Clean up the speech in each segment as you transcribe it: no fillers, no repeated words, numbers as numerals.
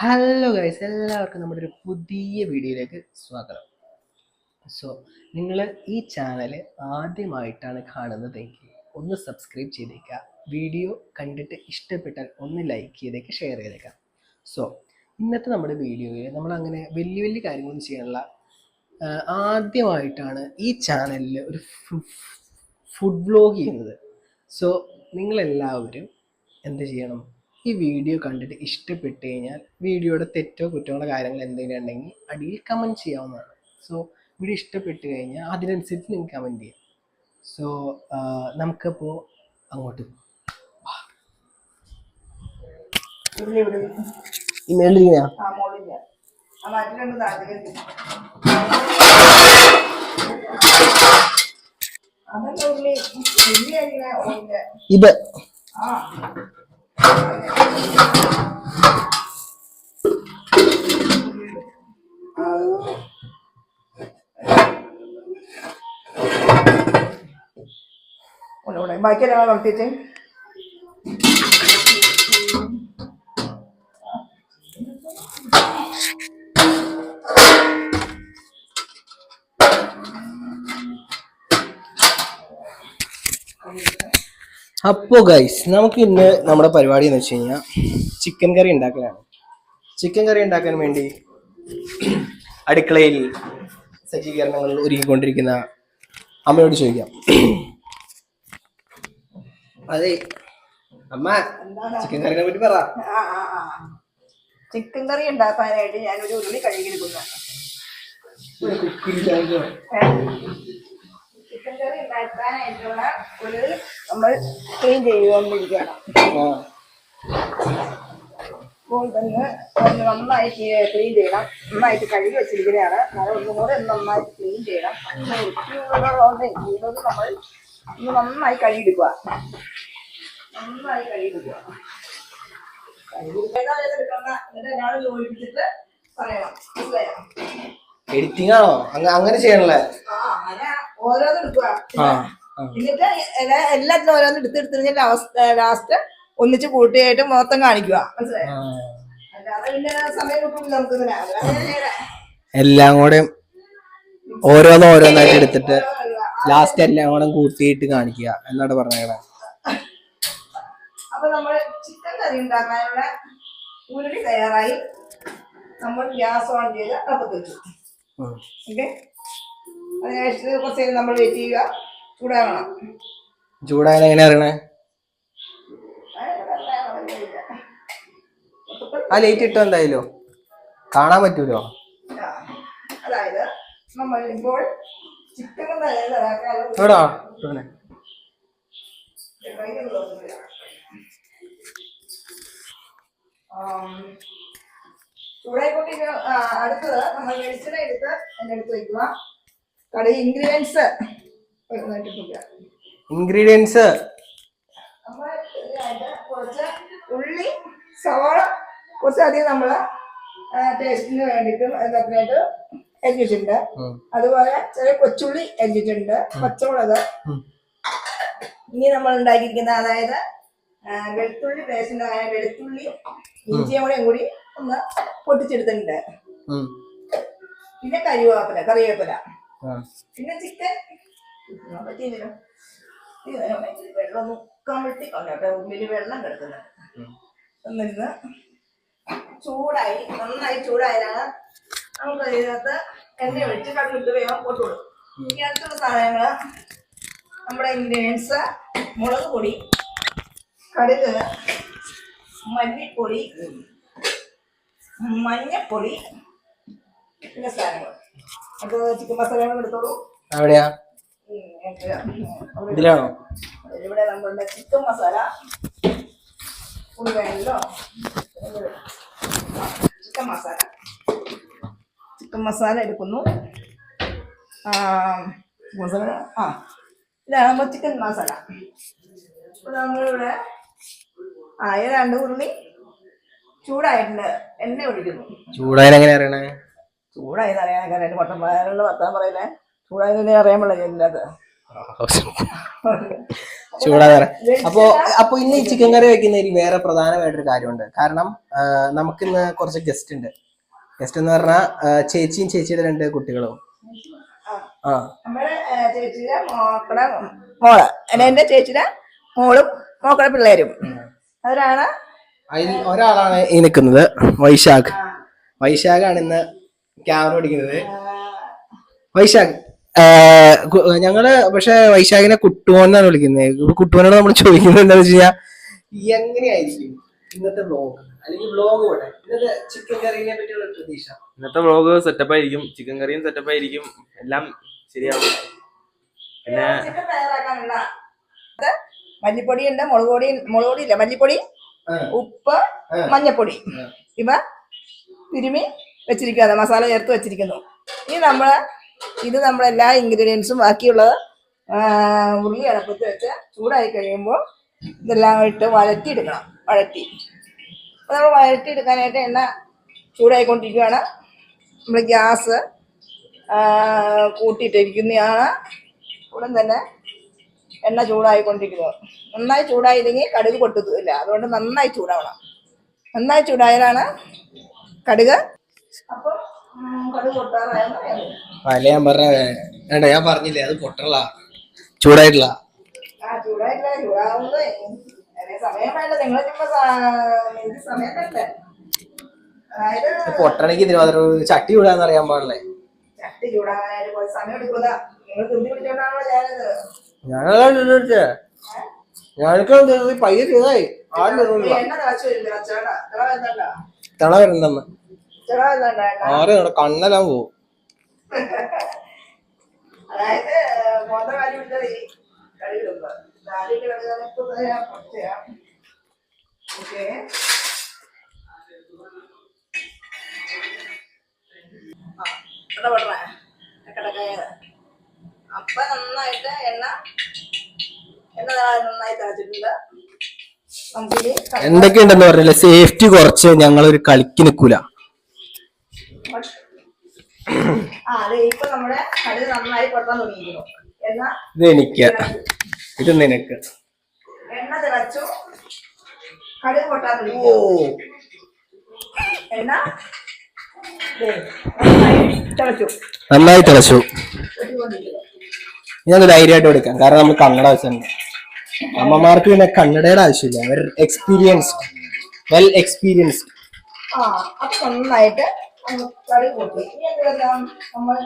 Hello guys, എല്ലാവർക്കും നമ്മുടെ ഒരു പുതിയ വീഡിയോയിലേക്ക് സ്വാഗതം. സോ നിങ്ങൾ ഈ ചാനൽ ആദ്യമായിട്ടാണ് കാണുന്നതെങ്കിൽ ഒന്ന് സബ്സ്ക്രൈബ് ചെയ്തേക്കുക. വീഡിയോ കണ്ടിട്ട് ഇഷ്ടപ്പെട്ടാൽ ഒന്ന് ലൈക്ക് ചെയ്തേക്കുക, ഷെയർ ചെയ്തേക്കാം. സോ ഇന്നത്തെ നമ്മുടെ വീഡിയോയിൽ നമ്മൾ അങ്ങനെ വലിയ വലിയ കാര്യങ്ങളൊന്നും ചെയ്യാനുള്ള ആദ്യമായിട്ടാണ് ഈ ചാനലിൽ ഒരു ഫുഡ് വ്ലോഗ് ചെയ്യുന്നത്. സോ നിങ്ങളെല്ലാവരും എന്ത് ചെയ്യണം? ഈ വീഡിയോ കണ്ടിട്ട് ഇഷ്ടപ്പെട്ട് കഴിഞ്ഞാൽ വീഡിയോയുടെ തെറ്റോ കുറ്റങ്ങളോ കാര്യങ്ങൾ എന്തെങ്കിലും ഉണ്ടെങ്കിൽ അടിയിൽ കമൻറ്റ് ചെയ്യാവുന്നതാണ്. സോ വീഡിയോ ഇഷ്ടപ്പെട്ട് കഴിഞ്ഞാൽ അതിനനുസരിച്ച് നിങ്ങൾക്ക് കമൻറ്റ് ചെയ്യാം. സോ നമുക്കപ്പോൾ അങ്ങോട്ട് ഇന്നലെയാ ഇത് ബാക്കിയെല്ലാം വളർത്തിച്ച് അപ്പോൾ ഗൈസ്, നമുക്ക് ഇന്ന് നമ്മുടെ പരിപാടി എന്ന് വെച്ച് കഴിഞ്ഞാൽ ചിക്കൻ കറി ഉണ്ടാക്കലാണ്. ചിക്കൻ കറി ഉണ്ടാക്കാൻ വേണ്ടി അടുക്കളയിൽ സജ്ജീകരണങ്ങൾ ഒരുക്കിക്കൊണ്ടിരിക്കുന്ന അമ്മയോട് ചോദിക്കാം. അതെ അമ്മ, ചിക്കൻ കറിനെ പറ്റി പറ. ചിക്കൻ കറി ഉണ്ടാക്കാനായിട്ട് ഞാനൊരു ഉരുളി കഴുകിയെടുക്കുന്നു. ചിക്കൻ കറി ഉണ്ടാക്കാനായിട്ടുള്ള ഒരു നമ്മൾ ക്ലീൻ ചെയ്തുകൊണ്ടിരിക്കുകയാണ്. അപ്പോൾ തന്നെ നന്നായിട്ട് ക്ലീൻ ചെയ്യണം. നന്നായിട്ട് കഴുകി വെച്ചിരിക്കുന്നതാണ്. അത് ഒന്നും കൂടെ നന്നായിട്ട് ക്ലീൻ ചെയ്യണം. വൃത്തിയുള്ളതുകൊണ്ട് ചെയ്യുന്നത് നമ്മൾ ഒന്ന് നന്നായി കഴുകിയെടുക്കുക. നന്നായി കഴുകിയെടുക്കുക. ഒരാൾ ജോലിപ്പിച്ചിട്ട് പറയണം. എഡിറ്റിംഗ് ആണോ? അങ്ങനെ ചെയ്യണല്ലേ? ഓരോന്ന് എടുക്കുക. എന്നിട്ട് എല്ലാത്തിനും ഓരോന്ന് എടുത്തെടുത്ത് ലാസ്റ്റ് ഒന്നിച്ച് കൂട്ടിയായിട്ട് മൊത്തം കാണിക്കുക. മനസ്സിലായോ? അല്ലാതെ പിന്നെ സമയം കിട്ടും നമുക്ക്. എല്ലാം കൂടെ ഓരോന്നായിട്ട് എടുത്തിട്ട് ലാസ്റ്റ് എല്ലാം കൂടെ കൂട്ടിയിട്ട് കാണിക്കുക എന്നാണ് പറഞ്ഞത്. അപ്പൊ നമ്മൾ ചിക്കൻ കറി ഉണ്ടാക്കാനുള്ള ഉരുളി തയ്യാറായി. നമ്മൾ ഗ്യാസ് ഓൺ ചെയ്ത് അടുപ്പത്ത് വെച്ചു. ഓക്കെ, അതിനുശേഷം കുറച്ച് നേരം നമ്മൾ വെയിറ്റ് ചെയ്യുക. ചൂടാകണം. ചൂടായാൽ എങ്ങനെ അറിയണേ? ആ ലൈറ്റ് ഇട്ടോ എന്തായാലും കാണാൻ പറ്റൂലോ. അതായത് നമ്മൾ ഇപ്പോൾ ചിക്കൻ ചൂടായിക്കൊണ്ടിരിക്കുക. അടുത്തത് നമ്മൾ വെളിച്ചെണ്ണ എടുത്ത് എൻ്റെ അടുത്ത് വയ്ക്കുക. കടയിൽ ഇൻഗ്രീഡിയൻസ് നമ്മൾ കുറച്ച് ഉള്ളി, സവാള കുറച്ചധികം നമ്മൾ ടേസ്റ്റിന് വേണ്ടിയിട്ട് ഇതൊക്കെയായിട്ട് അരിഞ്ഞിട്ടുണ്ട്. അതുപോലെ ചെറിയ കൊച്ചുള്ളി അരിഞ്ഞിട്ടുണ്ട്, പച്ചമുളക്. ഇനി നമ്മൾ ഉണ്ടാക്കിയിരിക്കുന്ന അതായത് വെളുത്തുള്ളി പേസ്റ്റ് ഉണ്ടാകാൻ വെളുത്തുള്ളി ഇഞ്ചിയും കൂടി ഒന്ന് പൊട്ടിച്ചെടുത്തിട്ടുണ്ട്. പിന്നെ കറിവേപ്പില, പിന്നെ ചിക്കൻ പറ്റിയില്ലല്ലോ. വെള്ളം മുക്കാൻ വെട്ടി കൊണ്ടോട്ടെ, ഉള്ളിൽ വെള്ളം കിടക്കുന്നുണ്ട്. എന്നിരുന്ന് ചൂടായി, നന്നായി ചൂടായതാണ്. നമുക്ക് അതിനകത്ത് എണ്ണ ഒഴിച്ച് കടുകിട്ട് വേഗം പോട്ടുള്ളൂ. ഈ അടുത്തുള്ള സാധനങ്ങൾ നമ്മുടെ ഇൻഗ്രീഡിയൻസ്: മുളക് പൊടി, കടുക്, മല്ലിപ്പൊടി, മഞ്ഞപ്പൊടി, പിന്നെ സാധനങ്ങൾ. അത് ചിക്കൻ മസാലകൾ എടുത്തോളൂ. എവിടെയാ? ഇതിലാണോ? ഇവിടെ നമ്മളുടെ ചിക്കൻ മസാല വേണമല്ലോ. ചിക്കൻ മസാല എടുക്കുന്നു. ഇതാണ് നമ്മൾ ചിക്കൻ മസാല. നമ്മളിവിടെ ഏതാണ്ട് ഉരുളി ചൂടായിട്ടുണ്ട്. എണ്ണ ഒഴിക്കുന്നു. ചൂടായാലും എങ്ങനെ അറിയണേ? ചൂടായെന്ന് അറിയാനൊക്കെ വർത്തമാനം പറയില്ലേ. ചൂടായതിനെ അറിയാൻ പാടില്ല. ചൂടാതെ. അപ്പൊ ഇന്ന് ഈ ചിക്കൻ കറി വെക്കുന്നതിൽ വേറെ പ്രധാനമായിട്ടൊരു കാര്യമുണ്ട്. കാരണം നമുക്കിന്ന് കുറച്ച് ഗസ്റ്റ് ഉണ്ട്. ഗസ്റ്റ് എന്ന് പറഞ്ഞാൽ ചേച്ചിയും ചേച്ചിയുടെ 2 കുട്ടികളും. നമ്മുടെ ചേച്ചിയുടെ മോക്കളുടെ മോള് എന്റെ ചേച്ചിയുടെ മോളും മോക്കളുടെ പിള്ളേരും അവരാണ്. അതിൽ ഒരാളാണ് ഈ നിൽക്കുന്നത്, വൈശാഖ്. വൈശാഖാണ് ഇന്ന് ക്യാമറ ഓടിക്കുന്നത്. വൈശാഖ് ഞങ്ങള് പക്ഷെ വൈശാഖിനെ കുട്ടുമോന്നാണ് വിളിക്കുന്നത്. കുട്ടുമോനോട് നമ്മൾ ചോദിക്കുന്നത് എന്താണെന്ന് വെച്ച് കഴിഞ്ഞാൽ എങ്ങനെയായിരിക്കും ഇന്നത്തെ വ്ലോഗ്, അല്ലെങ്കിൽ വ്ലോഗ് പോട്ടെ, ഇന്നത്തെ ചിക്കൻ കറീനെ പറ്റിയുള്ള പ്രതീക്ഷ. ഇന്നത്തെ വ്ലോഗ് സെറ്റപ്പ് ആയിരിക്കും, ചിക്കൻ കറിയും സെറ്റപ്പ് ആയിരിക്കും, എല്ലാം ശരിയാവും. പിന്നെ മല്ലിപ്പൊടി ഉണ്ട്, മുളക് പൊടി ഇല്ല, മല്ലിപ്പൊടി, ഉപ്പ്, മഞ്ഞപ്പൊടി ഇവ തിരുമി വെച്ചിരിക്കുന്നത്, മസാല ചേർത്ത് വെച്ചിരിക്കുന്നു. ഇത് നമ്മളെല്ലാ ഇൻഗ്രീഡിയൻസും ബാക്കിയുള്ളത് ഉള്ളി അടപ്പത്ത് വെച്ച് ചൂടായി കഴിയുമ്പോൾ ഇതെല്ലാം ഇട്ട് വഴറ്റിയെടുക്കണം. അപ്പോൾ നമ്മൾ വഴറ്റിയെടുക്കാനായിട്ട് എണ്ണ ചൂടായിക്കൊണ്ടിരിക്കുകയാണ്. നമ്മൾ ഗ്യാസ് കൂട്ടിയിട്ടിരിക്കുന്നതാണ്. ഉടൻ തന്നെ എണ്ണ ചൂടായിക്കൊണ്ടിരിക്കുന്നത്. നന്നായി ചൂടായില്ലെങ്കിൽ കടുക് പൊട്ടുന്നില്ല. അതുകൊണ്ട് നന്നായി ചൂടാവണം. നന്നായി ചൂടായാലാണ് കടുക്. അപ്പം കടുക് പൊട്ടാറായെന്ന് ഞാൻ പറഞ്ഞില്ലേ, അത് പൊട്ടല, ചൂടായിട്ടില്ല. ചൂടാവുന്നത് സമയം വേണ്ട. നിങ്ങൾ സമയം തരണ്ടേ? അതായത് പൊട്ടണെങ്കിൽ ഇതിന് മാത്രം ചട്ടി ചൂടാന്ന് അറിയാൻ പാടില്ലേ? ചട്ടി ചൂടാകാനായിട്ട് കുറച്ച് സമയം എടുക്കുക. നിങ്ങൾ തിന്നി പിടിച്ചോണ്ടാണല്ലോ ഞാനത്. ഞാനൊക്കെ പയ്യെ ചെയ്തായി തള വരണ്ടെന്ന് ആറ് കണ്ണെല്ലാം പോവും. അതായത് മോന്റെ കാര്യം വിട്ടത് കഴിയുള്ളൂ. അപ്പൊ നന്നായിട്ട് എണ്ണ നന്നായി തിളച്ചിട്ടുണ്ട്. എന്തൊക്കെയുണ്ടെന്ന് പറഞ്ഞില്ലേ, സേഫ്റ്റി കുറച്ച് ഞങ്ങളൊരു കളിക്ക് നിൽക്കൂല. ഇപ്പൊ നമ്മുടെ കടുക് നന്നായി പൊട്ടാൻ തുടങ്ങിയിരുന്നു. ഇത് എനിക്ക്, ഇത് നിനക്ക്. എണ്ണ തിളച്ചു, കടുക് പൊട്ടാൻ തുടങ്ങി. എണ്ണ നന്നായി തിളച്ചു. ഞാനൊരു ധൈര്യമായിട്ട് എടുക്കാം, കാരണം നമ്മൾ കന്നഡ ആവശ്യമുണ്ട്. അമ്മമാർക്ക് പിന്നെ കന്നഡയുടെ ആവശ്യമില്ല, അവർ എക്സ്പീരിയൻസ്ഡ്, വെൽ എക്സ്പീരിയൻസ്ഡ്. അപ്പൊ നന്നായിട്ട് കറി കൂട്ടി. ഇനി എന്തെല്ലാം നമ്മൾ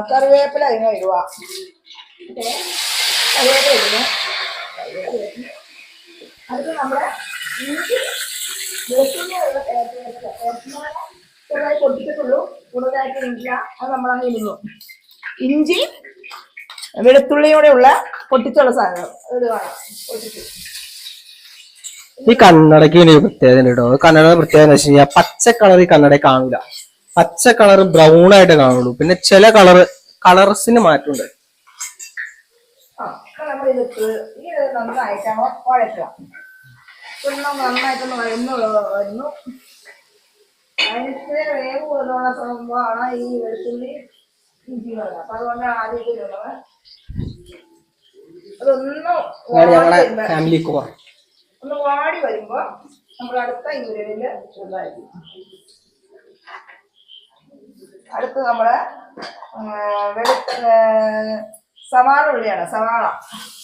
കറിവേപ്പില അതിന് ഇടുക. കറിവേപ്പില ഇടുന്നു. അടുത്ത് നമ്മുടെ ഇഞ്ചി വെളുത്തുള്ളി ചെറുതായി പൊട്ടിച്ചിട്ടുള്ളൂ, കൂടുതലായിട്ട് ഇല്ല. അത് നമ്മളങ്ങനെ ഇടുന്നു. ഇഞ്ചി വെളുത്തുള്ളിയോടെ ഉള്ള പൊട്ടിച്ചുള്ള സാധനം ഇടുകയാണ്. പൊട്ടിച്ചു. ഈ കന്നഡയ്ക്ക് ഒരു പ്രത്യേകത കേട്ടോ. കന്നഡയുടെ പ്രത്യേകത എന്ന് വെച്ച് കഴിഞ്ഞാൽ പച്ച കളർ ഈ കന്നഡ കാണൂല. പച്ച കളർ ബ്രൗൺ ആയിട്ട് കാണുള്ളൂ. പിന്നെ ചില കളർസിന് മാറ്റമുണ്ട്. നമ്മളിതിട്ട് ഇത് നന്നായിട്ട് വഴറ്റുക. നന്നായിട്ടൊന്ന് വരുന്നു. അതിന് വേവ് പോലുള്ള സംഭവമാണ് ഈ വെളുത്തുള്ളി ഇഞ്ചികൾ. അപ്പൊ അതുകൊണ്ട് ആദ്യം ഇടുന്നത്. ഒന്ന് വാടി വരുമ്പോ നമ്മൾ അടുത്ത ഇൻഗ്രീഡിയന്റ് ചെറുതായിരിക്കും. അടുത്ത് നമ്മള് സവാള ഉള്ളിയാണ്.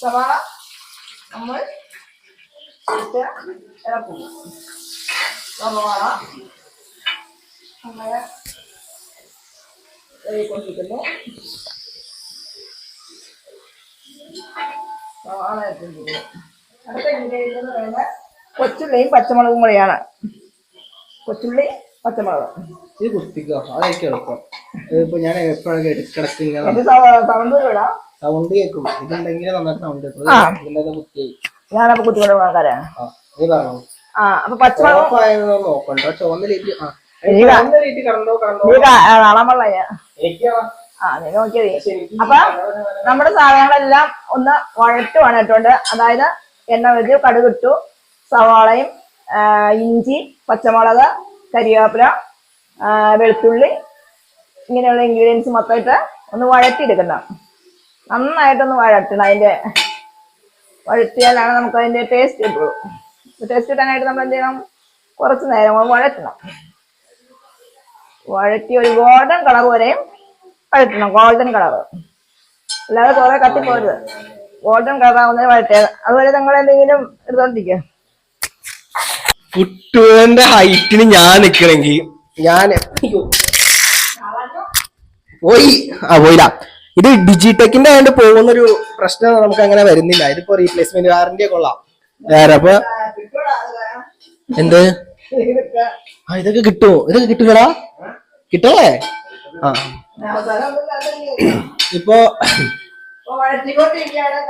സവാള നമ്മൾ ഇട്ട് ഇളക്കും. സവാള അങ്ങനെ കൊണ്ടിരിക്കുന്നു. സവാള ഇട്ടിരിക്കുന്നു. അടുത്ത ഇൻഗ്രീഡിയന്റ് എന്ന് പറയുന്നത് കൊച്ചുള്ളിയും പച്ചമുളകും കൂടെയാണ്. കൊച്ചുള്ളി, പച്ചമുളക്. ഇത് കുത്തിക്കോ, അതായിരിക്കും എളുപ്പം. ഇതിപ്പോ ഞാൻ എപ്പോഴൊക്കെ ഇടക്കിടക്ക് സൗണ്ട് കേൾക്കും. ഇതുണ്ടെങ്കിൽ നന്നായിട്ട് സൗണ്ട് കുത്തി. ഞാനപ്പോ കുത്തിക്കൊണ്ട് ആൾക്കാരാണ്. അപ്പൊ പച്ചമുളക് നോക്കണ്ടോ, ചുവന്ന ലൈറ്റ് നോക്കിയത്. അപ്പൊ നമ്മുടെ സാധനങ്ങളെല്ലാം ഒന്ന് വഴറ്റുമാണ് ഇട്ടുകൊണ്ട്. അതായത് എണ്ണ വെച്ച് കടുകിട്ടു, സവാളയും ഇഞ്ചി, പച്ചമുളക്, കരിവേപ്പില, വെളുത്തുള്ളി, ഇങ്ങനെയുള്ള ഇൻഗ്രീഡിയൻസ് മൊത്തമായിട്ട് ഒന്ന് വഴറ്റിയെടുക്കണം. നന്നായിട്ടൊന്ന് വഴറ്റണം. വഴറ്റിയാലാണ് നമുക്ക് അതിന്റെ ടേസ്റ്റ് കിട്ടുള്ളൂ. ടേസ്റ്റ് കിട്ടാനായിട്ട് നമ്മൾ എന്ത് ചെയ്യണം, കുറച്ച് നേരം വഴറ്റണം. വഴറ്റി ഒരു ഗോൾഡൻ കളർ വരെയും വഴറ്റണം. ഗോൾഡൻ കളർ, അല്ലാതെ കുറെ കത്തിപ്പോരുത്. ഗോൾഡൻ കളർ ആവുന്നതിന് വഴറ്റിയത്. അതുപോലെ നിങ്ങൾ എന്തെങ്കിലും എടുത്തോണ്ടിരിക്കുക. കുട്ടുവിന്റെ ഹൈറ്റിന് ഞാൻ നിക്കണെങ്കി പോയില്ല. ഇത് ഡിജിടെക്കിന്റെ ആയതുകൊണ്ട് പോകുന്നൊരു പ്രശ്നം നമുക്ക് അങ്ങനെ വരുന്നില്ല. ഇതിപ്പോ റീപ്ലേസ്മെന്റ് വാറന്റി ഒക്കെ ഉള്ള വേറെ. അപ്പൊ എന്ത് ഇതൊക്കെ കിട്ടുമോ? ഇതൊക്കെ കിട്ടൂലടാ, കിട്ടല്ലേ? ആ ഇപ്പൊ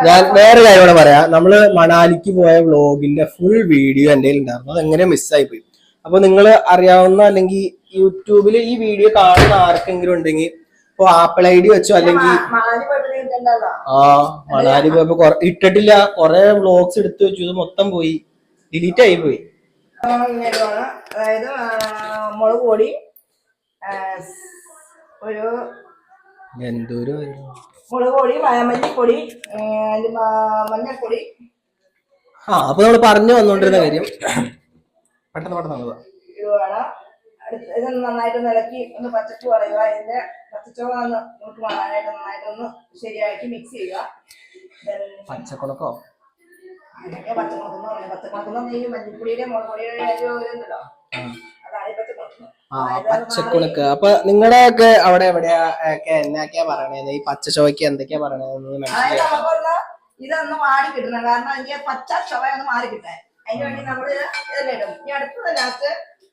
ഞാൻ വേറെ കാര്യം കൂടെ പറയാം. നമ്മള് മണാലിക്ക് പോയ വ്ലോഗിന്റെ ഫുൾ വീഡിയോ എന്റെ ഉണ്ടായിരുന്നു. അത് എങ്ങനെ മിസ്സായി പോയി. അപ്പൊ നിങ്ങൾ അറിയാവുന്ന അല്ലെങ്കിൽ യൂട്യൂബിൽ ഈ വീഡിയോ കാണുന്ന ആർക്കെങ്കിലും ഉണ്ടെങ്കിൽ ഇപ്പൊ ആപ്പിൾ ID വെച്ചോ അല്ലെങ്കിൽ മണാലി പോയപ്പോ ഇട്ടിട്ടില്ല. കൊറേ വ്ലോഗ്സ് എടുത്തു വെച്ചു, ഇത് മൊത്തം പോയി, ഡിലീറ്റ് ആയി പോയി. അതായത് മുളക് പൊടി, ഒരു മുളക് പൊടി, മല്ലിപ്പൊടി, മഞ്ഞൾപ്പൊടി. അപ്പൊ നമ്മള് പറഞ്ഞു വന്നോണ്ടിരുന്ന കാര്യം പെട്ടെന്ന് ഇടുവാണ്. ഇത് നന്നായിട്ട് ഇളക്കി ഒന്ന് പച്ചച്ചു പറയുക. അതിന്റെ പച്ചച്ചോള നമുക്ക് മാറാനായിട്ട് നന്നായിട്ടൊന്ന് ശരിയാക്കി മിക്സ് ചെയ്യുക. പച്ചക്കുളക്കോ അതൊക്കെ പച്ചമുളക്കെന്ന് പറഞ്ഞു. പച്ചമുളക്കെന്ന് ഈ മല്ലിപ്പൊടിയുടെ മുളക് പൊടിയുടെ ഇതുണ്ടല്ലോ, അതാണ് ഈ പച്ചമുളക്ക്. പച്ചക്കുണക്ക്. അപ്പൊ നിങ്ങളുടെ ഒക്കെ അവിടെ എവിടെയാ ഒക്കെ എന്നൊക്കെയാ പറയണത്? ഈ പച്ച ചുവയ്ക്ക് എന്തൊക്കെയാ പറയണത്? ഇതൊന്ന് മാറി കിട്ടണം. കാരണം എനിക്ക് പച്ച ചുവ ഒന്ന് മാറി കിട്ടാൻ, അതിന് വേണ്ടി നമ്മള് ഇതെല്ലാം ഇടും. ഇനി അടുത്തത് ലാസ്റ്റ്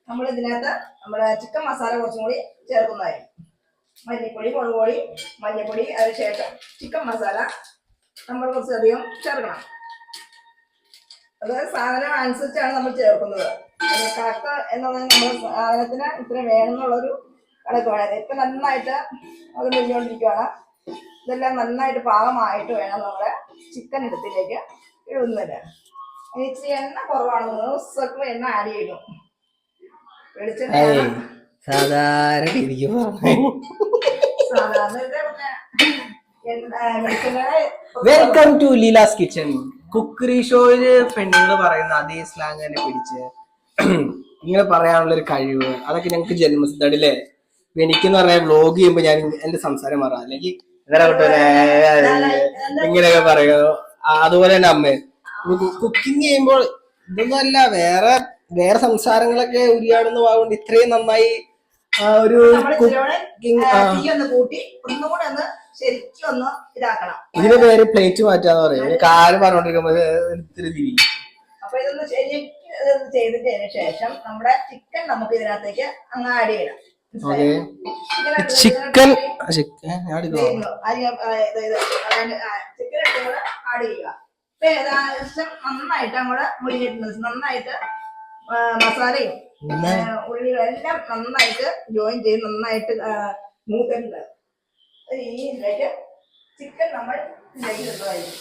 നമ്മൾ ഇതിനകത്ത് നമ്മുടെ ചിക്കൻ മസാല കുറച്ചും കൂടി ചേർക്കുന്നതായിരിക്കും. മല്ലിപ്പൊടി, മുളക് പൊടി, മഞ്ഞൾപ്പൊടി, അതിനുശേഷം ചിക്കൻ മസാല നമ്മൾ കുറച്ചധികം ചേർക്കണം. അത് സാധനം അനുസരിച്ചാണ് നമ്മൾ ചേർക്കുന്നത്. കണക്ക് എന്നുള്ളത് നമ്മൾ സാധനത്തിന് ഇത്ര വേണമെന്നുള്ളൊരു കണക്ക് വേണം. ഇപ്പൊ നന്നായിട്ട് അത് മെല്ലുകൊണ്ടിരിക്കുകയാണ്. ഇതെല്ലാം നന്നായിട്ട് പാകമായിട്ട് വേണം നമ്മള് ചിക്കൻ എടുത്തിലേക്ക് ഇടുന്നത്. ഇച്ചിരി എണ്ണ കുറവാണ്, 3 ദിവസത്തേക്ക് എണ്ണ ആഡ് ചെയ്യും. സാധാരണ വെൽക്കം ടു ലീലാസ് കിച്ചൺ. കുക്കറി ഷോയില് പെണ്ണുങ്ങൾ പറയുന്ന അതേ സ്ലാങ് തന്നെ പിടിച്ച് ഇങ്ങനെ പറയാനുള്ള ഒരു കഴിവ്, അതൊക്കെ ഞങ്ങൾക്ക് ജന്മസിദ്ധല്ലേ. എനിക്കെന്ന് പറഞ്ഞാൽ വ്ലോഗ് ചെയ്യുമ്പോ ഞാൻ എന്റെ സംസാരം മാറാം, അല്ലെങ്കിൽ ഇങ്ങനെയൊക്കെ പറയോ. അതുപോലെ തന്നെ അമ്മ കുക്കിംഗ് ചെയ്യുമ്പോൾ ഇതൊന്നും അല്ല, വേറെ സംസാരങ്ങളൊക്കെ ഉരിയാടുന്ന ഭാഗമുണ്ട്. ഇത്രയും നന്നായി ഒരു ഇതിന്റെ പേര് പ്ലേറ്റ് മാറ്റാന്ന് പറയും. കാര്യം പറഞ്ഞോണ്ടിരിക്കുമ്പോ ഇത്തിരി തിരി. അപ്പൊ ഇതൊന്ന് ശരിയാക്കി ചെയ്തതിന് ശേഷം നമ്മുടെ ചിക്കൻ നമുക്ക് ഇതിനകത്തേക്ക് അങ്ങ് ആഡ് ചെയ്യണം. ചിക്കൻ ആഡ് ചെയ്യുക. ഏകദേശം നന്നായിട്ട് അങ്ങോട്ട് മുരിഞ്ഞിട്ടുണ്ട്. നന്നായിട്ട് മസാലയും ഉള്ളികളും എല്ലാം നന്നായിട്ട് ജോയിൻ ചെയ്ത് നന്നായിട്ട് മൂത്തിട്ടുണ്ട്. ഇതിലേക്ക് ചിക്കൻ നമ്മൾ ഇതിലേക്ക് ഇടുന്നതായിരിക്കും.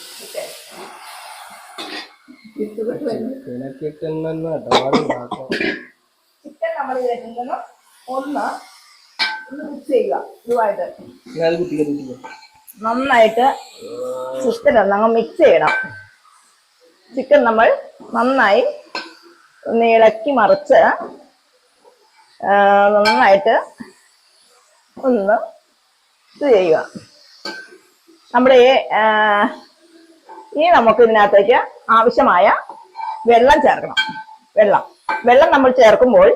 ചിക്കൻ നമ്മൾ ഇതിലേക്ക് ഒന്ന് മിക്സ് ചെയ്യുക. ഇതുമായിട്ട് നന്നായിട്ട് ചിക്കൻ മിക്സ് ചെയ്യണം. ചിക്കൻ നമ്മൾ നന്നായി ഒന്ന് ഇളക്കി മറിച്ച് നന്നായിട്ട് ഒന്ന് ഇത് ചെയ്യുക. നമ്മുടെ ഈ നമുക്ക് ഇതിനകത്തേക്ക് ആവശ്യമായ വെള്ളം ചേർക്കണം. വെള്ളം നമ്മൾ ചേർക്കുമ്പോൾ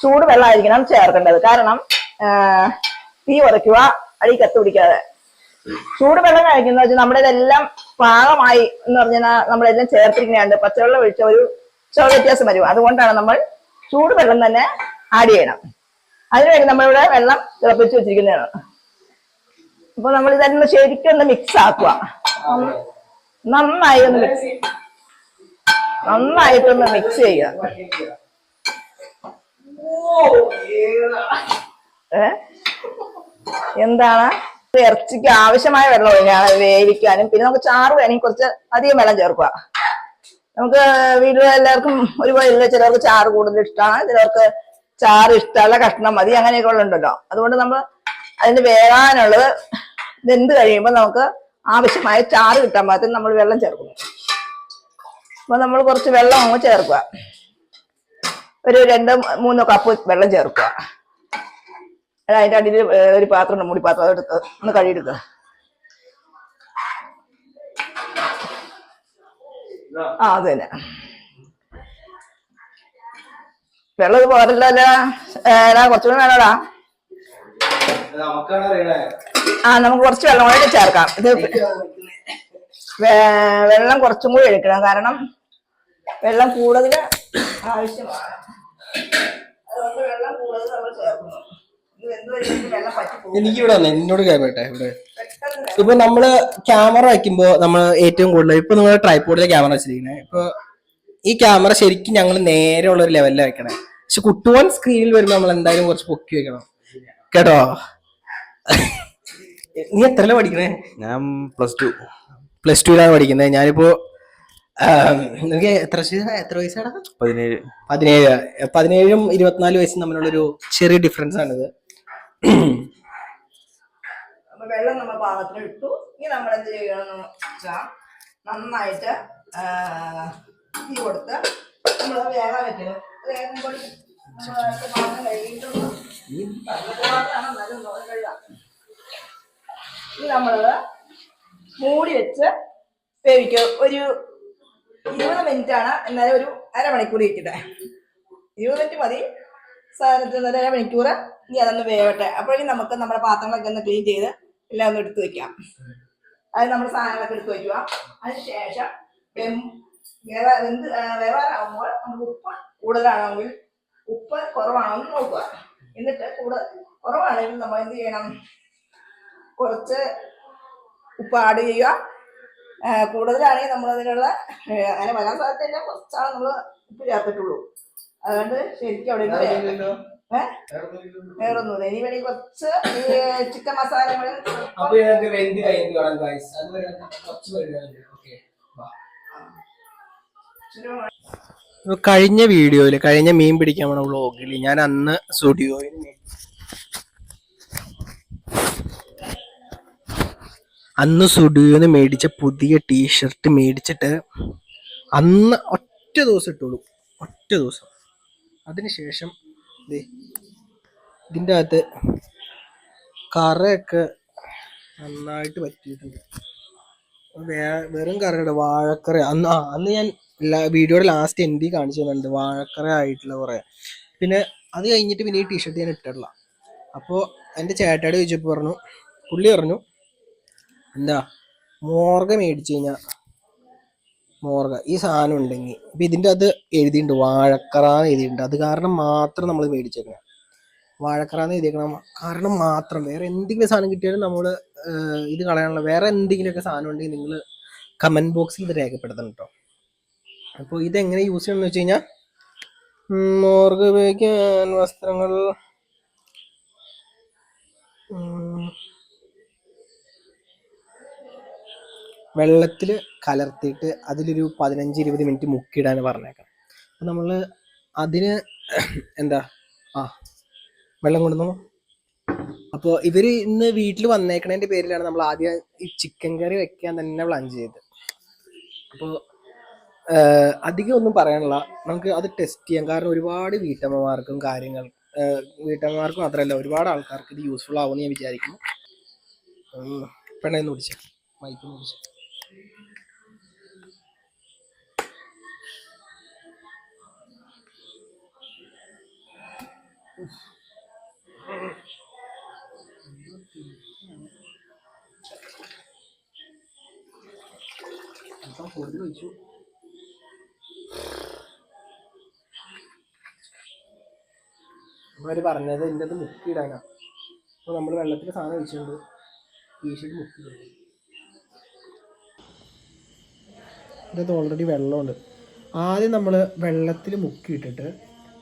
ചൂട് വെള്ളമായിരിക്കണം ചേർക്കേണ്ടത്. കാരണം തീ ഉറയ്ക്കുക, അടി കത്ത് പിടിക്കാതെ. ചൂട് വെള്ളം കഴിക്കുന്ന വെച്ചാൽ നമ്മുടെ ഇതെല്ലാം പാകമായി എന്ന് പറഞ്ഞാൽ നമ്മളെല്ലാം ചേർത്തിരിക്കുന്നതുണ്ട്. പച്ചവെള്ളം ഒഴിച്ച ഒരു വ്യത്യാസം വരും. അതുകൊണ്ടാണ് നമ്മൾ ചൂട് വെള്ളം തന്നെ ആഡ് ചെയ്യണം. അതിനുവേണ്ടി നമ്മളിവിടെ വെള്ളം തിളപ്പിച്ച് വെച്ചിരിക്കുന്നതാണ്. അപ്പൊ നമ്മൾ ഇതൊന്ന് ശരിക്കും ഒന്ന് മിക്സ് ആക്കുക. നന്നായിട്ടൊന്ന് മിക്സ് ചെയ്യുക. എന്താണ് ഇറച്ചിക്ക് ആവശ്യമായ വെള്ളം ഒഴിഞ്ഞാണ് വേവിക്കാനും. പിന്നെ നമുക്ക് ചാറ് വേണമെങ്കിൽ കുറച്ച് അധികം വെള്ളം ചേർക്കുക. നമുക്ക് വീട്ടിൽ എല്ലാവർക്കും ഒരുപോലെ ഇല്ല. ചിലർക്ക് ചാറ് കൂടുതൽ ഇഷ്ടമാണ്, ചിലർക്ക് ചാറ് ഇഷ്ടമല്ല, കഷ്ണം മതി, അങ്ങനെയൊക്കെ ഉള്ളതുണ്ടല്ലോ. അതുകൊണ്ട് നമ്മൾ അതിന് വേകാനുള്ളത് വെന്ത് കഴിയുമ്പോൾ നമുക്ക് ആവശ്യമായ ചാറ് കിട്ടാൻ പാകത്തിന് നമ്മൾ വെള്ളം ചേർക്കുന്നു. അപ്പൊ നമ്മൾ കുറച്ച് വെള്ളം അങ്ങ് ചേർക്കുക. ഒരു 2-3 കപ്പ് വെള്ളം ചേർക്കുക. അതിന്റെ അടിയിൽ ഒരു പാത്രം മൂടി പാത്രം അതെടുത്ത് ഒന്ന് കഴുകിയെടുക്കുക. അത് തന്നെ. വെള്ളം ഇത് പോരല്ലോ. കുറച്ചുകൂടെ വേണോടാ. നമുക്ക് കുറച്ച് വെള്ളം കൂടെ ചേർക്കാം. ഇത് വെള്ളം കുറച്ചും കൂടി എടുക്കണം, കാരണം വെള്ളം കൂടുതൽ ആവശ്യമാണ്. അതുകൊണ്ട് വെള്ളം കൂടുതൽ നമ്മൾ ചേർക്കുന്നു. എനിക്കിവിടെ വന്നേ എന്നോട് കേട്ടെ. ഇവിടെ ഇപ്പൊ നമ്മള് ക്യാമറ വയ്ക്കുമ്പോ നമ്മൾ ഏറ്റവും കൂടുതൽ ഇപ്പൊ നിങ്ങൾ ട്രൈപോഡിലെ ക്യാമറ വെച്ചിരിക്കുന്നത്. ഇപ്പൊ ഈ ക്യാമറ ശരിക്കും ഞങ്ങൾ നേരെ ഉള്ള ഒരു ലെവലിൽ വെക്കണേ. പക്ഷെ കുട്ടുവാൻ സ്ക്രീനിൽ വരുമ്പോ നമ്മൾ എന്തായാലും കുറച്ച് പൊക്കി വെക്കണം കേട്ടോ. നീ എത്രല്ല പഠിക്കണേ? ഞാൻ +2 +2ലാണ് പഠിക്കുന്നത്. ഞാനിപ്പോ നിനക്ക് എത്ര വയസ്സാണ്? 17. 17-ഉം 24 വയസ്സും തമ്മിലുള്ളൊരു ചെറിയ ഡിഫറൻസ് ആണിത്. വെള്ളം നമ്മൾ പാകത്തിന് ഇട്ടു. ഇനി നമ്മൾ എന്ത് ചെയ്യണം വെച്ചാൽ നന്നായിട്ട് തീ കൊടുത്ത് നമ്മൾ വേഗം വെക്കണം. വേഗം കൂടി പാത്രം കഴുകിയിട്ടുള്ളൂ. ഇനി നമ്മളത് മൂടി വെച്ച് വേവിക്കുക. ഒരു 20 മിനിറ്റ് ആണ്. എന്നാലും ഒരു അരമണിക്കൂർ ഇരിക്കട്ടെ. 20 മിനിറ്റ് മതി സാധനത്തിന്. 1 മണിക്കൂർ ഇനി അതൊന്ന് വേവട്ടെ. അപ്പോഴേക്കും നമുക്ക് നമ്മുടെ പാത്രങ്ങളൊക്കെ ഒന്ന് ക്ലീൻ ചെയ്ത് എല്ലാം ഒന്ന് എടുത്ത് വെക്കാം. അത് നമ്മുടെ സാധനങ്ങളൊക്കെ എടുത്ത് വയ്ക്കുക. അതിന് ശേഷം വേവാറാകുമ്പോൾ നമുക്ക് ഉപ്പ് കൂടുതലാണെങ്കിൽ ഉപ്പ് കുറവാണെങ്കിൽ നോക്കുക. എന്നിട്ട് കുറവാണെങ്കിൽ നമ്മൾ എന്ത് ചെയ്യണം, കുറച്ച് ഉപ്പ് ആഡ് ചെയ്യുക. കൂടുതലാണെങ്കിൽ നമ്മൾ അതിനുള്ള അങ്ങനെ വരാൻ സാധ്യതയില്ല, കുറച്ചാണ് നമ്മൾ ഉപ്പ് ചേർത്തിട്ടുള്ളൂ. അതുകൊണ്ട് ശരിക്കും അവിടെ വേറൊന്നുമില്ല. ഇനി വേണമെങ്കിൽ കുറച്ച് ചിക്കൻ മസാലകൾ കഴിഞ്ഞ വീഡിയോയില്, കഴിഞ്ഞ മീൻ പിടിക്കാൻ പോണ വ്ളോഗിൽ ഞാൻ അന്ന് സ്റ്റുഡിയോന്ന് മേടിച്ച പുതിയ ടീഷർട്ട് മേടിച്ചിട്ട് അന്ന് ഒറ്റ ദിവസം ഇട്ടുള്ളൂ. ഒറ്റ ദിവസം. അതിനുശേഷം ഇതിൻ്റെ അകത്ത് കറയൊക്കെ നന്നായിട്ട് പറ്റിയിട്ടുണ്ട്. വെറും കറയുടെ വാഴക്കറ അന്ന് ഞാൻ വീഡിയോയുടെ ലാസ്റ്റ് എൻഡി കാണിച്ചു തന്നിട്ടുണ്ട്. വാഴക്കറ ആയിട്ടുള്ള കുറേ. പിന്നെ അത് കഴിഞ്ഞിട്ട് പിന്നെ ഈ ടീഷർട്ട് ഞാൻ ഇട്ടിട്ടില്ല. അപ്പോൾ എൻ്റെ ചേട്ടാട് ചോദിച്ചപ്പോൾ പുള്ളി പറഞ്ഞു എന്താ മോർഗ മേടിച്ചു കഴിഞ്ഞാൽ മോർഗ ഈ സാധനം ഉണ്ടെങ്കിൽ ഇപ്പം ഇതിൻ്റെ അത് എഴുതിയിട്ടുണ്ട് വാഴക്കറാന്ന് എഴുതിയിട്ടുണ്ട്. അത് കാരണം മാത്രം നമ്മൾ മേടിച്ചേക്കണം. വാഴക്കറാന്ന് എഴുതിയേക്കണം കാരണം മാത്രം. വേറെ എന്തെങ്കിലും സാധനം കിട്ടിയാലും നമ്മൾ ഇത് കളയാനുള്ള വേറെ എന്തെങ്കിലുമൊക്കെ സാധനം ഉണ്ടെങ്കിൽ നിങ്ങൾ കമൻറ്റ് ബോക്സിൽ ഇത് രേഖപ്പെടുത്തണം കേട്ടോ. അപ്പോൾ ഇതെങ്ങനെ യൂസ് ചെയ്യണമെന്ന് വെച്ച് കഴിഞ്ഞാൽ മോർഗ ഉപയോഗിക്കാൻ വസ്ത്രങ്ങൾ വെള്ളത്തിൽ കലർത്തിയിട്ട് അതിലൊരു 15-20 മിനിറ്റ് മുക്കിയിടാൻ പറഞ്ഞേക്കാം. അപ്പം നമ്മൾ അതിന് എന്താ വെള്ളം കൊണ്ടുവന്നു. അപ്പോൾ ഇവർ ഇന്ന് വീട്ടിൽ വന്നേക്കണതിൻ്റെ പേരിലാണ് നമ്മൾ ആദ്യം ഈ ചിക്കൻ കറി വെക്കാൻ തന്നെ പ്ലാൻ ചെയ്തത്. അപ്പോൾ അധികം ഒന്നും പറയാനുള്ള, നമുക്ക് അത് ടെസ്റ്റ് ചെയ്യാം. കാരണം ഒരുപാട് വീട്ടമ്മമാർക്കും വീട്ടമ്മമാർക്ക് മാത്രമല്ല ഒരുപാട് ആൾക്കാർക്ക് ഇത് യൂസ്ഫുൾ ആവുമെന്ന് ഞാൻ വിചാരിക്കുന്നു. പെണ്ണെന്ന് പിടിച്ച മൈക്കൊന്ന് പിടിച്ച വെച്ചു. അവർ പറഞ്ഞത് ഇതിൻ്റെ അത് മുക്കിയിടാനാണ്. അപ്പോൾ നമ്മൾ വെള്ളത്തിൽ സാധനം വെച്ചിട്ടുണ്ട്. ടീഷർട്ട് മുക്കിയിടും. ഇതിനകത്ത് ഓൾറെഡി വെള്ളമുണ്ട്. ആദ്യം നമ്മൾ വെള്ളത്തിൽ മുക്കിയിട്ടിട്ട്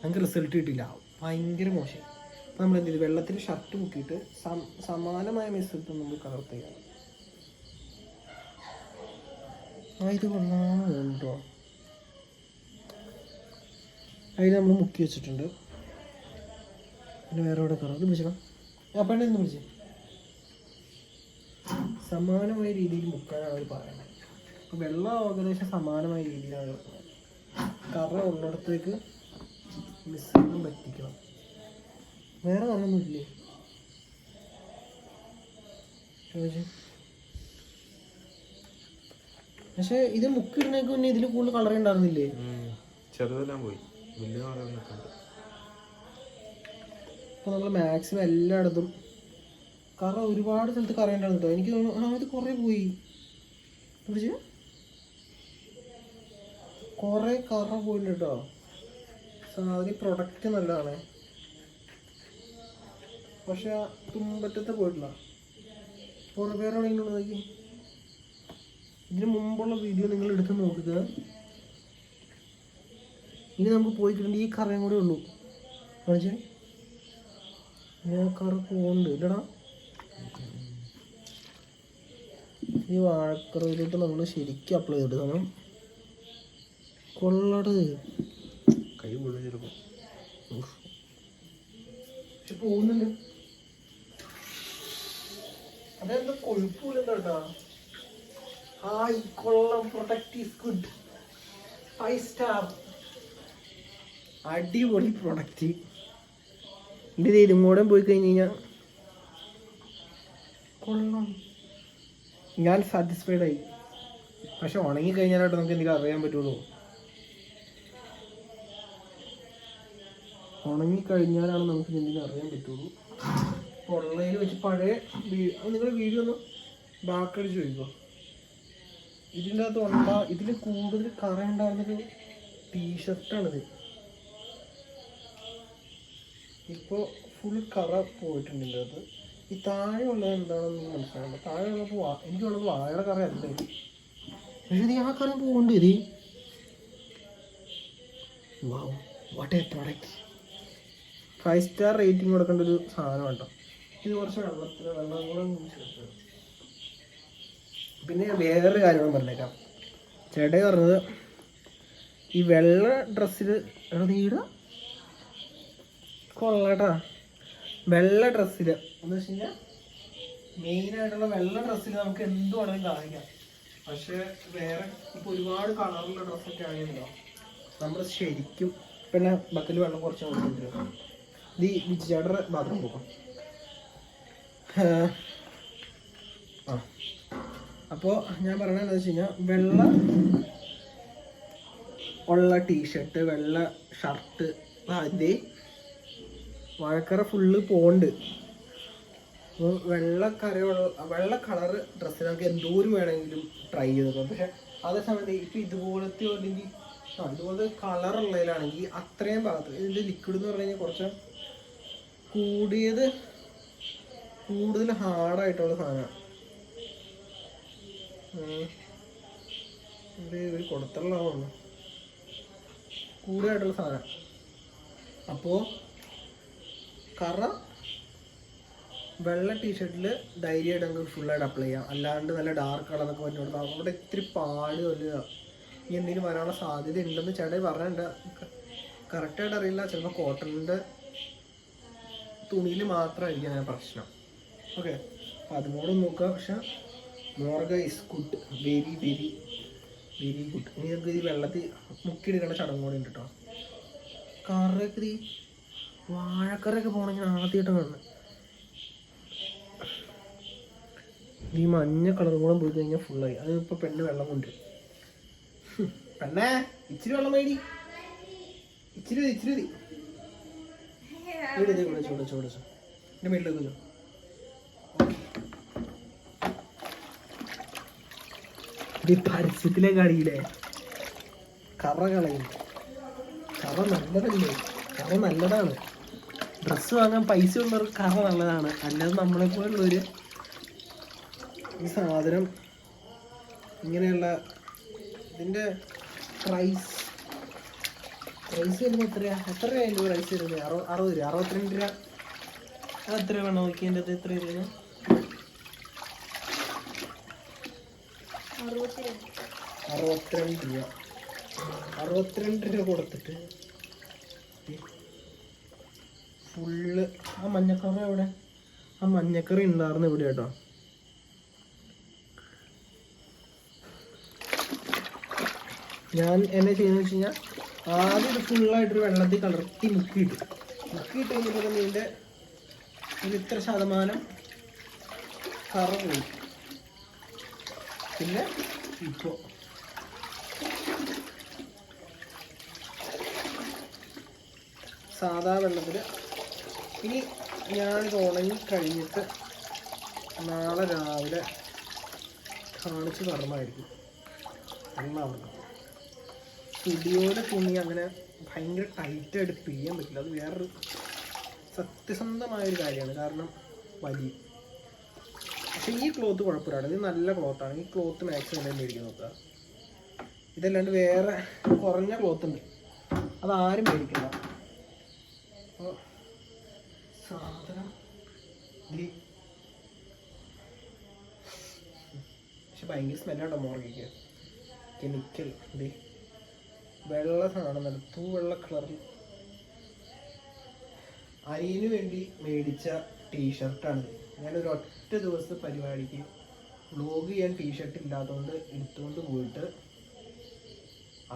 നമുക്ക് റിസൾട്ട് കിട്ടില്ല, ഭയങ്കര മോശം. അപ്പോൾ നമ്മൾ എന്ത് ചെയ്തു, വെള്ളത്തിൽ ഷർട്ട് മുക്കിയിട്ട് സമാനമായ റിസൾട്ട് നമ്മൾ കലർത്ത് ചെയ്യണം. ഇത് കൊള്ളാമോ? അതിൽ നമ്മൾ മുക്കി വെച്ചിട്ടുണ്ട്. പിന്നെ വേറെ എവിടെ കളർ ഇത് പിടിച്ചോ. ആ പെണ്ണെന്ന് പിടിച്ചേ. സമാനമായ രീതിയിൽ മുക്കാനാണ് അവർ പറയുന്നത്. അപ്പോൾ വെള്ളം ഏകദേശം സമാനമായ രീതിയിലാണ് വെക്കുന്നത്. കറ ഉള്ളിടത്തേക്ക് മിശ്രിതം പറ്റിക്കണം. വേറെ കറൊന്നുമില്ലേ പക്ഷെ ഇത് മുക്കിടുന്നേക്ക് പിന്നെ ഇതിൽ കൂടുതൽ കളർ ഉണ്ടായിരുന്നില്ലേ? ചെറുതെല്ലാം പോയി, വലിയ കളറൊക്കെ ഉണ്ട്. അപ്പോൾ നമ്മൾ മാക്സിമം എല്ലായിടത്തും കറ ഒരുപാട് സ്ഥലത്ത് കറ ഉണ്ടായിരുന്നു കേട്ടോ. എനിക്ക് തോന്നുന്നു ഇത് കുറേ പോയി, കുറേ കറ പോയിട്ടുണ്ട് കേട്ടോ. സാധനം പ്രൊഡക്റ്റ് നല്ലതാണ്, പക്ഷെ ആ തുമ്പറ്റത്തെ പോയിട്ടില്ല. വേറെ എവിടെയെങ്കിലും നോക്കി ഇതിന് മുമ്പുള്ള വീഡിയോ നിങ്ങൾ എടുത്ത് നോക്കുക. ഇനി നമുക്ക് പോയി കിട്ടേണ്ട ഈ കറയും കൂടെ ഉള്ളൂ. കാണിച്ചേ, കറ പോകുന്നുണ്ട് ഇല്ലടാ. ഈ വാഴക്കറയിലോട്ട് നമ്മൾ ശരിക്കും അപ്ലൈ ചെയ്തിട്ട് നമ്മൾ കൊള്ളട് കൈ പൊള്ളി ചെറുപ്പം. പക്ഷെ പോകുന്നുണ്ട്. അതെന്താ കൊഴുപ്പില്ല കേട്ടോ. ഹായ് കൊള്ളാം, പ്രൊഡക്റ്റ് ഈസ് ഗുഡ്, 5 സ്റ്റാർ, അടിപൊളി പ്രൊഡക്റ്റ്. ഇത് ഇതും കൂടെ പോയി കഴിഞ്ഞ് കഴിഞ്ഞാൽ കൊള്ളാം, ഞാൻ സാറ്റിസ്ഫൈഡ് ആയി. പക്ഷെ ഉണങ്ങി കഴിഞ്ഞാലായിട്ട് നമുക്ക് എന്തെങ്കിലും അറിയാൻ പറ്റുള്ളൂ. ഉണങ്ങിക്കഴിഞ്ഞാലാണ് നമുക്ക് എന്തെങ്കിലും അറിയാൻ പറ്റുള്ളൂ. ഉള്ളതിൽ വെച്ച് പഴയ നിങ്ങൾ വീഡിയോ ഒന്ന് ബാക്കടിച്ച് ചോദിക്കോ. ഇതിൻ്റെ അകത്ത് ഇതിൽ കൂടുതൽ കറ ഉണ്ടായിരുന്നൊരു ടീഷർട്ടാണിത്. ഇപ്പോൾ ഫുൾ കറ പോയിട്ടുണ്ട് ഇതിൻ്റെ അകത്ത്. ഈ താഴെ ഉള്ളത് എന്താണെന്ന് മനസ്സിലാകുന്നത്. താഴെ ഉള്ളപ്പോൾ എനിക്കുള്ളത് വാഴയുടെ കറ അല്ല. പക്ഷേ ഇത് ആ കറ പോകുന്നുണ്ട്. ഇത് what A product. 5 star rating കൊടുക്കേണ്ട ഒരു സാധനം കേട്ടോ. ഇത് കുറച്ച് വെള്ളം കൂടെ ചേർത്ത്. പിന്നെ വേറൊരു കാര്യം പറഞ്ഞേക്കാം. ചേട്ടൻ പറഞ്ഞത് ഈ വെള്ള ഡ്രസ്സിൽ നീട കൊള്ളട്ടാ. വെള്ള ഡ്രസ്സിൽ എന്ന് വെച്ച് കഴിഞ്ഞാൽ മെയിനായിട്ടുള്ള വെള്ള ഡ്രസ്സിൽ നമുക്ക് എന്ത് വേണമെങ്കിലും കാണിക്കാം. പക്ഷേ വേറെ ഇപ്പോൾ ഒരുപാട് കളറുള്ള ഡ്രസ്സൊക്കെ ആണെങ്കിലോ നമ്മൾ ശരിക്കും പിന്നെ ബക്കൽ വെള്ളം കുറച്ച് കൊണ്ടുവരും. ഇത് വിജയുടെ ബാത്റൂം പോകും. അപ്പോൾ ഞാൻ പറയണത് എന്താ വെച്ച് കഴിഞ്ഞാൽ വെള്ള ഉള്ള ടീഷർട്ട്, വെള്ള ഷർട്ട്, അതിൻ്റെ വാഴക്കറ ഫുള്ള് പോണ്ട്. അപ്പോൾ വെള്ള കളറ് ഡ്രസ്സിൽ നമുക്ക് എന്തോരം വേണമെങ്കിലും ട്രൈ ചെയ്ത് നോക്കാം. പക്ഷെ അതേ സമയത്ത് ഇപ്പം ഇതുപോലത്തെ അല്ലെങ്കിൽ ഇതുപോലത്തെ കളറുള്ളതിലാണെങ്കിൽ അത്രയും ഭാഗത്ത് ഇതിൻ്റെ ലിക്വിഡ് എന്ന് പറഞ്ഞു കഴിഞ്ഞാൽ കുറച്ച് കൂടുതൽ ഹാർഡായിട്ടുള്ള സാധനമാണ്. ഇത് ഒരു കൊടുത്തുള്ളതാണ് കൂടുതലായിട്ടുള്ള സാധനം. അപ്പോൾ കറ വെള്ള ടീഷർട്ടിൽ ധൈര്യമായിട്ട് നമുക്ക് ഫുള്ളായിട്ട് അപ്ലൈ ചെയ്യാം. അല്ലാണ്ട് നല്ല ഡാർക്ക് കളറൊക്കെ പറ്റി കൊടുത്താൽ അവിടെ ഇത്തിരി പാട് വല്ല ഇനി എന്തെങ്കിലും വരാനുള്ള സാധ്യത ഉണ്ടെന്ന് ചേട്ടൻ പറഞ്ഞിട്ടുണ്ട്. കറക്റ്റായിട്ട് അറിയില്ല, ചിലപ്പോൾ കോട്ടണിൻ്റെ തുണിയിൽ മാത്രമായിരിക്കും അങ്ങനെ പ്രശ്നം. ഓക്കെ, അപ്പോൾ അതും കൂടെ നോക്കുക. പക്ഷെ മോർഗ is good, very very very good. ഇനി നമുക്ക് ഈ വെള്ളത്തിൽ മുക്കിയെടുക്കേണ്ട ചടങ്ങ് കൂടെ ഉണ്ട് കേട്ടോ. കറയൊക്കെ ഈ വാഴക്കറയൊക്കെ പോകണമെങ്കിൽ ആദ്യമായിട്ട് കാണുന്നത്. ഈ മഞ്ഞ കളർ കൂടെ പോയി കഴിഞ്ഞാൽ ഫുള്ളായി. അത് ഇപ്പോൾ പെണ്ണ് വെള്ളം കൊണ്ട് പെണ്ണേ ഇച്ചിരി വെള്ളം മേടി, ഇച്ചിരി ചൂടച്ചോ എൻ്റെ മേളിലേക്കല്ലോ. ഇത് പരസ്യത്തിലെ കളിയില്ലേ കറ കളയും. കറ നല്ലതല്ലേ, കറ നല്ലതാണ്. ഡ്രസ്സ് വാങ്ങാൻ പൈസ ഉള്ളവർക്ക് കറ നല്ലതാണ്. അല്ലാതെ നമ്മളെ പോലുള്ളവർ ഈ സാധനം ഇങ്ങനെയുള്ള ഇതിൻ്റെ പ്രൈസ് വരുമ്പോൾ എത്ര രൂപ പ്രൈസ് വരുന്നത്? 60 രൂപ, 62 രൂപ. അത് എത്ര വേണം നോക്കി എൻ്റെ അത് എത്ര രൂപ? 62 രൂപ. 62 രൂപ കൊടുത്തിട്ട് ഫുള്ള് ആ മഞ്ഞക്കറി എവിടെ? ആ മഞ്ഞക്കറി ഉണ്ടായിരുന്നു ഇവിടെ കേട്ടോ. ഞാൻ എന്നെ ചെയ്യുന്നത് വെച്ച് കഴിഞ്ഞാൽ ആദ്യം ഇത് ഫുള്ളായിട്ടൊരു വെള്ളത്തിൽ കലർത്തി മുക്കിയിട്ട് കഴിഞ്ഞപ്പോൾ തന്നെ ഇതിൻ്റെ ഇത്ര ശതമാനം കറ പോയി. പിന്നെ ഇപ്പോൾ സാധാ വെള്ളത്തിൽ ഇനി ഞാനിത് ഉണങ്ങി കഴിഞ്ഞിട്ട് നാളെ രാവിലെ കാണിച്ച് തരണമായിരിക്കും. എല്ലാവർക്കും തുടിയോടെ തുണി അങ്ങനെ ഭയങ്കര ടൈറ്റായിട്ട് പിഴിയാൻ പറ്റില്ല. അത് വേറൊരു സത്യസന്ധമായൊരു കാര്യമാണ്. കാരണം വലിയ പക്ഷേ ഈ ക്ലോത്ത് കുഴപ്പമില്ല. ഇത് നല്ല ക്ലോത്താണ്. ഈ ക്ലോത്ത് മാക്സിമം എല്ലാം മേടിക്കാൻ നോക്കുക. ഇതല്ലാണ്ട് വേറെ കുറഞ്ഞ ക്ലോത്ത് ഉണ്ട്, അതാരും മേടിക്കില്ല. അപ്പോൾ സാധനം പക്ഷെ ഭയങ്കര സ്മെല്ലാട്ടോ മോർഗിക്ക്. കെമിക്കൽ ഇത് വെള്ള സാധനം നല്ല തൂവെള്ള കളറിൽ. അരിന് വേണ്ടി മേടിച്ച ടീഷർട്ടാണിത്. ഞാനൊരു ഒറ്റ ദിവസത്തെ പരിപാടിക്ക് വ്ലോഗ് ചെയ്യാൻ ടീഷർട്ട് ഇല്ലാത്തതുകൊണ്ട് എടുത്തുകൊണ്ട് പോയിട്ട്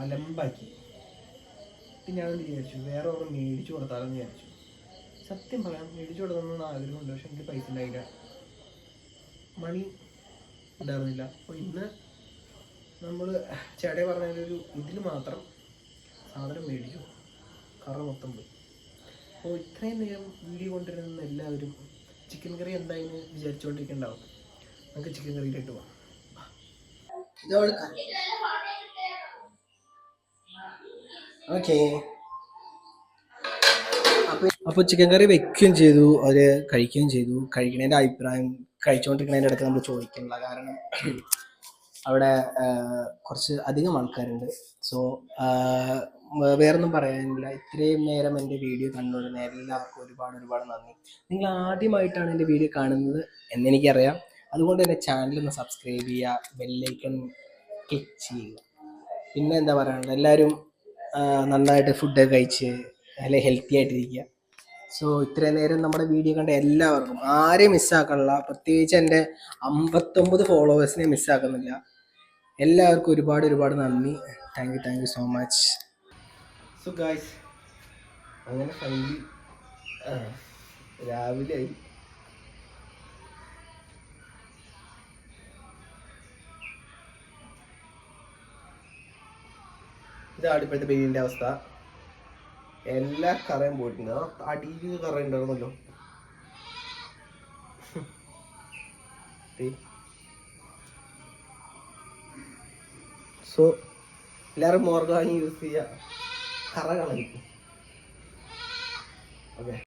അലമ്പാക്കി. പിന്നെ ഞാനെന്ന് വിചാരിച്ചു വേറെ ഒരെണ്ണം മേടിച്ചു കൊടുത്താലെന്ന് വിചാരിച്ചു. സത്യം പറയാം, മേടിച്ചു കൊടുക്കണമെന്ന് ആഗ്രഹമുണ്ട്. പക്ഷെ എനിക്ക് പൈസ ഉണ്ടായില്ല, മണി ഉണ്ടായിരുന്നില്ല. അപ്പോൾ ഇന്ന് നമ്മൾ ചേട്ടയെ പറഞ്ഞൊരു ഇതിൽ മാത്രം സാധനം മേടിച്ചു, കറ മൊത്തം പോയി. അപ്പോൾ ഇത്രയും നേരം വീഡിയോ കൊണ്ടുവരുന്ന എല്ലാവരും ചിക്കൻ കറി എന്തായെന്ന് വിചാരിച്ചുകൊണ്ടിരിക്കുന്നുണ്ടാവും. നമുക്ക് ചിക്കൻ കറിയിലിട്ട് പോകാം. ഓക്കെ, അപ്പോൾ ചിക്കൻ കറി വെക്കുകയും ചെയ്തു, അവർ കഴിക്കുകയും ചെയ്തു. കഴിക്കണതിൻ്റെ അഭിപ്രായം കഴിച്ചുകൊണ്ടിരിക്കുന്നതിൻ്റെ അടുത്ത് നമ്മൾ ചോദിക്കുന്നില്ല. കാരണം അവിടെ കുറച്ച് അധികം ആൾക്കാരുണ്ട്. സോ വേറൊന്നും പറയാനില്ല. ഇത്രയും നേരം എൻ്റെ വീഡിയോ കണ്ടുകൊണ്ടിരുന്ന എല്ലാവർക്കും ഒരുപാട് നന്ദി. നിങ്ങൾ ആദ്യമായിട്ടാണ് എൻ്റെ വീഡിയോ കാണുന്നത് എന്നെനിക്കറിയാം. അതുകൊണ്ട് തന്നെ ചാനലൊന്ന് സബ്സ്ക്രൈബ് ചെയ്യുക, ബെല്ലൈക്കൺ ക്ലിക്ക് ചെയ്യുക. പിന്നെ എന്താ പറയാനുള്ളത്, എല്ലാവരും നന്നായിട്ട് ഫുഡൊക്കെ കഴിച്ച് അല്ലെങ്കിൽ ഹെൽത്തി ആയിട്ടിരിക്കുക. സോ ഇത്രയും നേരം നമ്മുടെ വീഡിയോ കണ്ട എല്ലാവർക്കും ആരെയും മിസ്സാക്കാനില്ല. പ്രത്യേകിച്ച് എൻ്റെ 59 ഫോളോവേഴ്സിനെ മിസ്സാക്കുന്നില്ല. എല്ലാവർക്കും ഒരുപാട് നന്ദി. Thank you so much. So guys, അങ്ങനെ ഫൈനലി രാവിലെ ആയി. ഇതാണ് ഇപ്പോഴത്തെ ബിരിയാണിൻ്റെ അവസ്ഥ. എല്ലാ കറയും പോയിട്ടുണ്ട്. അടിയിൽ കറ ഉണ്ടായിരുന്നല്ലോ. സോ എല്ലാവരും മോർഗാനി യൂസ് ചെയ്യുക, കറ കളയും. ഓക്കെ.